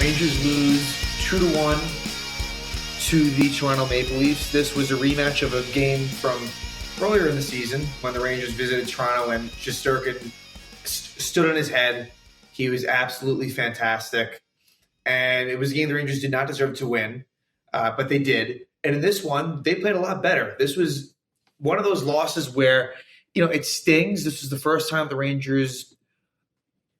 Rangers lose 2-1 to the Toronto Maple Leafs. This was a rematch of a game from earlier in the season when the Rangers visited Toronto and Shesterkin stood on his head. He was absolutely fantastic. And it was a game the Rangers did not deserve to win, but they did. And in this one, they played a lot better. This was one of those losses where, it stings. This was the first time the Rangers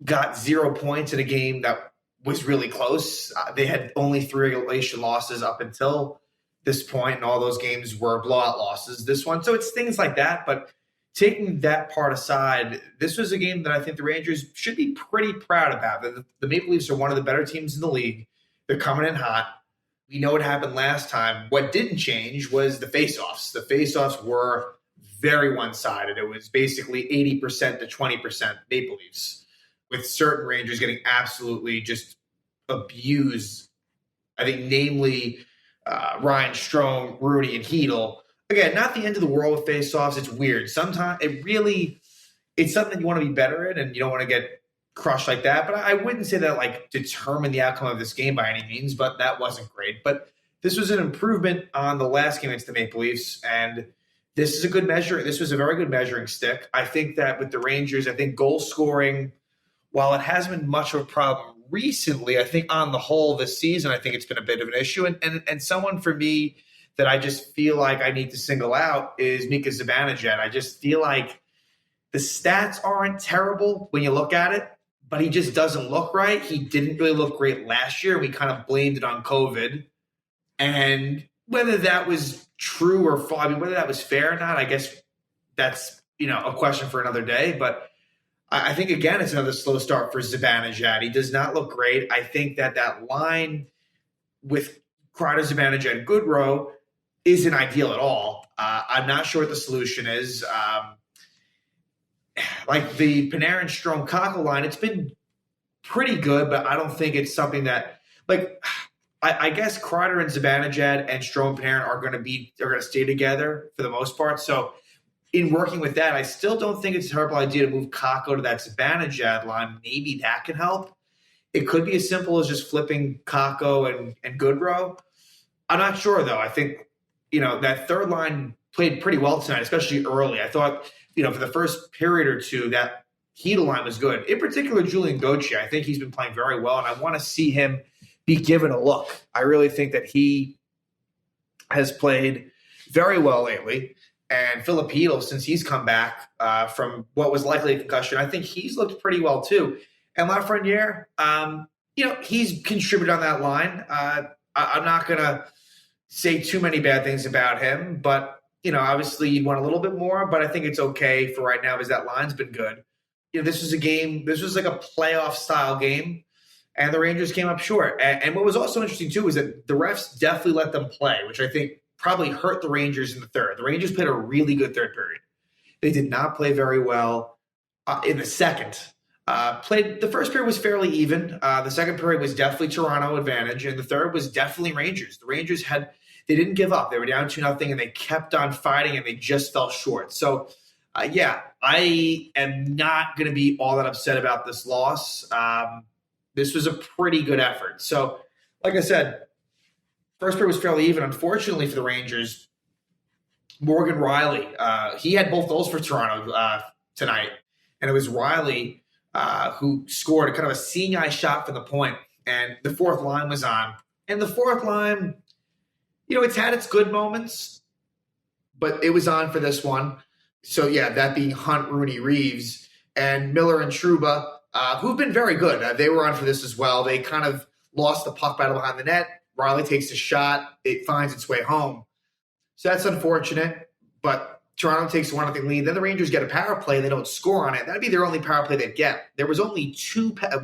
got 0 points in a game that was really close. They had only 3 regulation losses up until this point, and all those games were blowout losses. This one, so it's things like that. But taking that part aside, this was a game that I think the Rangers should be pretty proud about. The Maple Leafs are one of the better teams in the league. They're coming in hot. We know what happened last time. What didn't change was the faceoffs. The faceoffs were very one-sided. It was basically 80% to 20% Maple Leafs, with certain Rangers getting absolutely just abused. I think namely Ryan Strome, Rooney, and Hedl. Again, not the end of the world with face-offs. It's weird. Sometimes it's something you want to be better in, and you don't want to get crushed like that. But I wouldn't say that determined the outcome of this game by any means, but that wasn't great. But this was an improvement on the last game against the Maple Leafs, and this is a good measure. This was a very good measuring stick. I think that with the Rangers, I think goal scoring, while it hasn't been much of a problem recently, I think on the whole this season, I think it's been a bit of an issue. And someone for me that I just feel like I need to single out is Mika Zibanejad. I just feel like the stats aren't terrible when you look at it, but he just doesn't look right. He didn't really look great last year. We kind of blamed it on COVID. And whether that was true or false, whether that was fair or not, I guess that's, a question for another day. But I think, again, it's another slow start for Zibanejad. He does not look great. I think that line with Kreider, Zibanejad, Goodrow isn't ideal at all. I'm not sure what the solution is. Like the Panarin, Strome, Kakko line, it's been pretty good, but I don't think it's something that I guess Kreider and Zibanejad and Strome and Panarin are going to stay together for the most part. So in working with that, I still don't think it's a terrible idea to move Kakko to that Zibanejad line. Maybe that can help. It could be as simple as just flipping Kakko and Goodrow. I'm not sure, though. I think, that third line played pretty well tonight, especially early. I thought, for the first period or two, that Hedl line was good. In particular, Julian Gauthier. I think he's been playing very well, and I want to see him be given a look. I really think that he has played very well lately. And Philip Hedl, since he's come back from what was likely a concussion, I think he's looked pretty well too. And Lafreniere, he's contributed on that line. I'm not going to say too many bad things about him, but, obviously you'd want a little bit more, but I think it's okay for right now because that line's been good. This was like a playoff style game, and the Rangers came up short. And what was also interesting too is that the refs definitely let them play, which I think probably hurt the Rangers in the third. The Rangers played a really good third period. They did not play very well in the second. The first period was fairly even. The second period was definitely Toronto advantage, and the third was definitely Rangers. The Rangers they didn't give up. They were down 2-0, and they kept on fighting, and they just fell short. So, I am not going to be all that upset about this loss. This was a pretty good effort. So, like I said, first period was fairly even. Unfortunately for the Rangers, Morgan Rielly, he had both goals for Toronto tonight. And it was Rielly who scored a kind of a seeing eye shot from the point. And the fourth line was on. And the fourth line, it's had its good moments, but it was on for this one. So, that being Hunt, Rooney, Reeves, and Miller and Trouba, who've been very good. They were on for this as well. They kind of lost the puck battle behind the net. Rielly takes a shot. It finds its way home. So that's unfortunate, but Toronto takes a 1-0 lead. Then the Rangers get a power play. They don't score on it. That'd be their only power play they'd get. There was only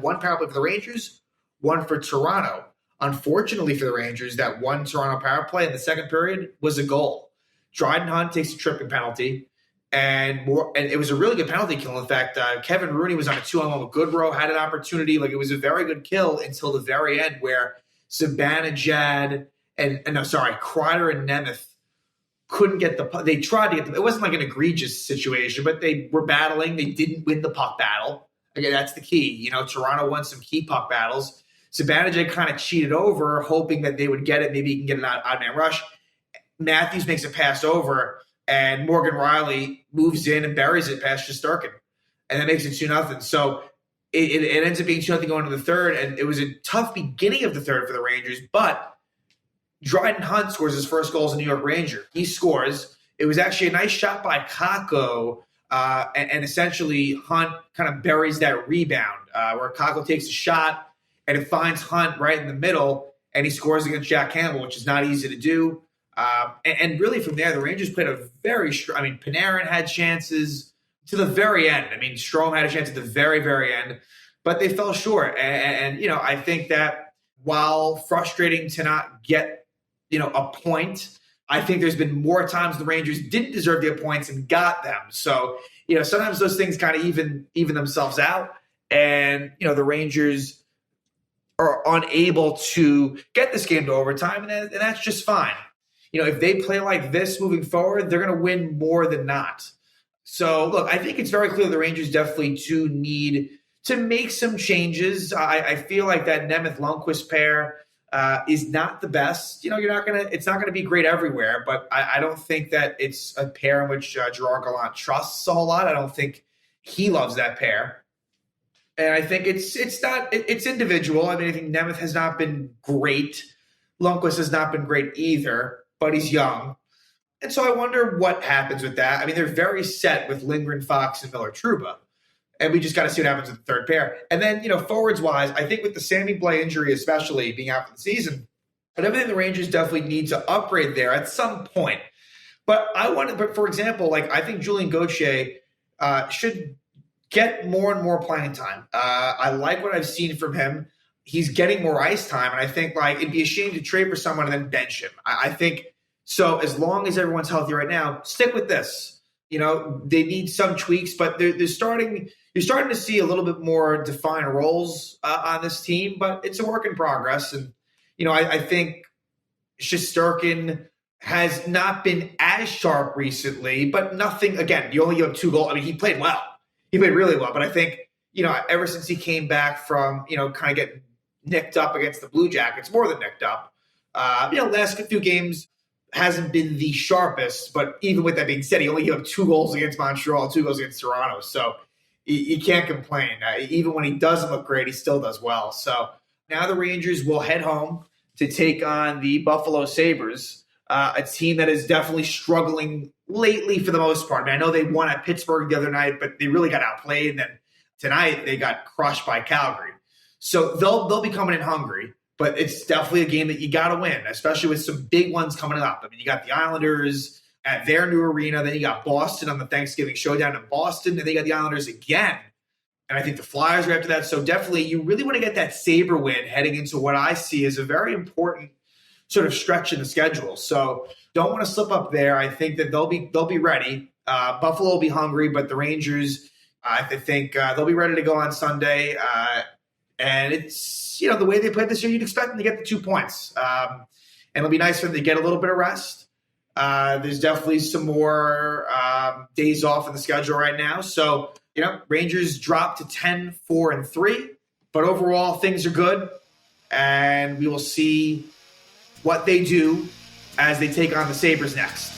one power play for the Rangers, one for Toronto. Unfortunately for the Rangers, that one Toronto power play in the second period was a goal. Dryden Hunt takes a tripping penalty, and it was a really good penalty kill. In fact, Kevin Rooney was on a 2-on-1 with Goodrow, had an opportunity. It was a very good kill until the very end where Zibanejad Kreider and Nemeth couldn't get the puck. They tried to get them. It wasn't like an egregious situation, but they were battling. They didn't win the puck battle. Again, that's the key. Toronto won some key puck battles. Zibanejad kind of cheated over, hoping that they would get it. Maybe he can get an odd man rush. Matthews makes a pass over, and Morgan Riley moves in and buries it past Shesterkin. And that makes it 2-0. So it ends up being 2-0 going to the third. And it was a tough beginning of the third for the Rangers. But Dryden Hunt scores his first goal as a New York Ranger. He scores. It was actually a nice shot by Kakko. And essentially Hunt kind of buries that rebound where Kakko takes a shot and it finds Hunt right in the middle. And he scores against Jack Campbell, which is not easy to do. And really from there, the Rangers played a very strong. I mean, Panarin had chances to the very end. I mean, Strome had a chance at the very, very end, but they fell short. And you know, I think that while frustrating to not get, you know, a point, I think there's been more times the Rangers didn't deserve their points and got them. So, you know, sometimes those things kind of even themselves out. And, you know, the Rangers are unable to get this game to overtime, and that's just fine. You know, if they play like this moving forward, they're going to win more than not. So, look, I think it's very clear the Rangers definitely do need to make some changes. I feel like that Nemeth-Lundqvist pair is not the best. You know, it's not going to be great everywhere, but I don't think that it's a pair in which Gerard Gallant trusts a whole lot. I don't think he loves that pair. And I think it's individual. I mean, I think Nemeth has not been great. Lundqvist has not been great either, but he's young. And so I wonder what happens with that. I mean, they're very set with Lindgren, Fox, and Miller-Trouba. And we just got to see what happens with the third pair. And then, you know, forwards-wise, I think with the Sammy Blais injury especially being out for the season, but everything the Rangers definitely need to upgrade there at some point. But for example, like I think Julien Gauthier should get more and more playing time. I like what I've seen from him. He's getting more ice time, and I think like it'd be a shame to trade for someone and then bench him. I think so. As long as everyone's healthy right now, stick with this. You know, they need some tweaks, but you're starting to see a little bit more defined roles on this team, but it's a work in progress. And you know, I think Shesterkin has not been as sharp recently, but nothing. Again, you only give up 2 goals. I mean, he played well. He played really well, but I think, you know, ever since he came back from, you know, kind of getting nicked up against the Blue Jackets, more than nicked up, you know, last few games hasn't been the sharpest, but even with that being said, he only gave up 2 goals against Montreal, 2 goals against Toronto, so you can't complain. Even when he doesn't look great, he still does well. So now the Rangers will head home to take on the Buffalo Sabres, a team that is definitely struggling lately for the most part. I mean, I know they won at Pittsburgh the other night, but they really got outplayed. And then tonight they got crushed by Calgary. So they'll be coming in hungry, but it's definitely a game that you got to win, especially with some big ones coming up. I mean, you got the Islanders at their new arena. Then you got Boston on the Thanksgiving showdown in Boston. And then you got the Islanders again. And I think the Flyers are after that. So definitely you really want to get that Sabre win heading into what I see as a very important sort of stretch in the schedule. So don't want to slip up there. I think that they'll be ready. Buffalo will be hungry, but the Rangers, I think they'll be ready to go on Sunday. And it's, you know, the way they played this year, you'd expect them to get the 2 points. And it'll be nice for them to get a little bit of rest. There's definitely some more days off in the schedule right now. So, you know, Rangers dropped to 10-4-3, but overall things are good. And we will see what they do as they take on the Sabres next.